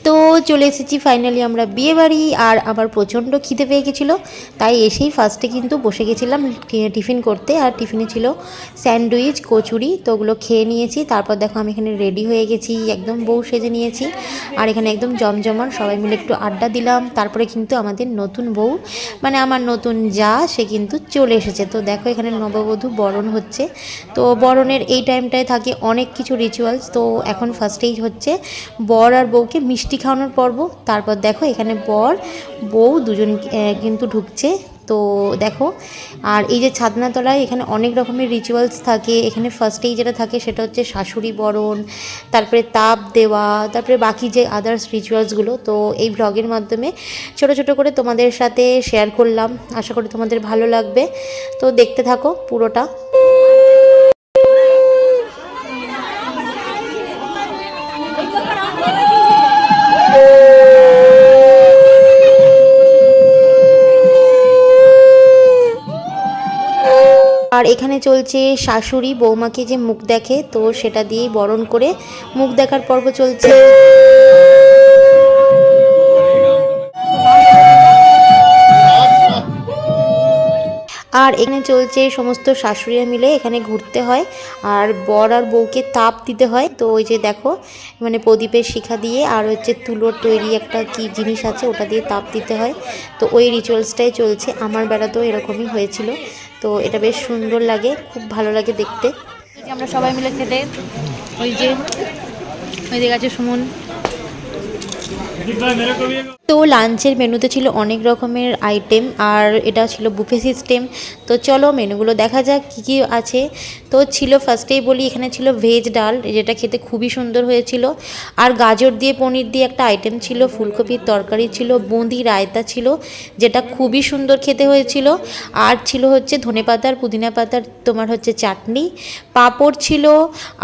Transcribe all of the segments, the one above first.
তো চলে এসেছি ফাইনালি আমরা বিয়ে বাড়ি। আর আমার প্রচণ্ড খিদে পেয়ে গেছিলো, তাই এসেই ফার্স্টে কিন্তু বসে গেছিলাম টিফিন করতে। আর টিফিনে ছিল স্যান্ডউইচ, কচুরি, তো ওগুলো খেয়ে নিয়েছি। তারপর দেখো আমি এখানে রেডি হয়ে গেছি, একদম বউ সেজে নিয়েছি। আর এখানে একদম জমজমার সবাই মিলে একটু আড্ডা দিলাম। তারপরে কিন্তু আমাদের নতুন বউ মানে আমার নতুন যা, সে কিন্তু চলে এসেছে। তো দেখো এখানে নববধূ বরণ হচ্ছে। তো বরণের এই টাইমটায় থাকে অনেক কিছু রিচুয়ালস। তো এখন ফার্স্টেই হচ্ছে বর আর বউকে মিষ্টি খাওয়ানোর পর্ব। তারপর দেখো এখানে বর বউ দুজন কিন্তু ঢুকছে। তো দেখো, আর এই যে ছাদনাতলায় এখানে অনেক রকমের রিচুয়ালস থাকে। এখানে ফার্স্টেই যেটা থাকে সেটা হচ্ছে শাশুড়ি বরণ, তারপরে তাপ দেওয়া, তারপরে বাকি যে আদার্স রিচুয়ালসগুলো। তো এই ব্লগের মাধ্যমে ছোট ছোট করে তোমাদের সাথে শেয়ার করলাম। আশা করি তোমাদের ভালো লাগবে, তো দেখতে থাকো পুরোটা। আর এখানে চলছে শাশুড়ি বৌমাকে যে মুখ দেখে, তো সেটা দিয়েই বরণ করে মুখ দেখার পর্ব চলছে। আর এখানে চলছে সমস্ত শাশুড়িরা মিলে এখানে ঘুরতে হয়, আর বর আর বউকে তাপ দিতে হয়। তো ওই যে দেখো মানে প্রদীপের শিখা দিয়ে আর হচ্ছে তুলোর তৈরি একটা কি জিনিস আছে, ওটা দিয়ে তাপ দিতে হয়। তো ওই রিচুয়ালসটাই চলছে। আমার বেড়াতেও এরকমই হয়েছিল। তো এটা বেশ সুন্দর লাগে, খুব ভালো লাগে দেখতে। আমরা সবাই মিলে খেতে, ওই যে ওই দিকে আছে সুমন। তো লাঞ্চের মেনুতে ছিল অনেক রকমের আইটেম, আর এটা ছিল বুফে সিস্টেম। তো চলো মেনুগুলো দেখা যাক কী কী আছে। তো ছিল ফার্স্টেই বলি, এখানে ছিল ভেজ ডাল, যেটা খেতে খুবই সুন্দর হয়েছিল। আর গাজর দিয়ে পনির দিয়ে একটা আইটেম ছিল, ফুলকপির তরকারি ছিল, বুঁদি রায়তা ছিল, যেটা খুবই সুন্দর খেতে হয়েছিল। আর ছিল হচ্ছে ধনেপাতার পুদিনা পাতার তোমার হচ্ছে চাটনি, পাঁপড় ছিল।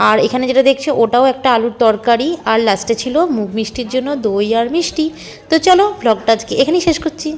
আর এখানে যেটা দেখছো ওটাও একটা আলুর তরকারি। আর লাস্টে ছিল মুগ মিষ্টির জন্য দই আর মিষ্টি। তো চলো ব্লগটা আজকে এখানেই শেষ করছি।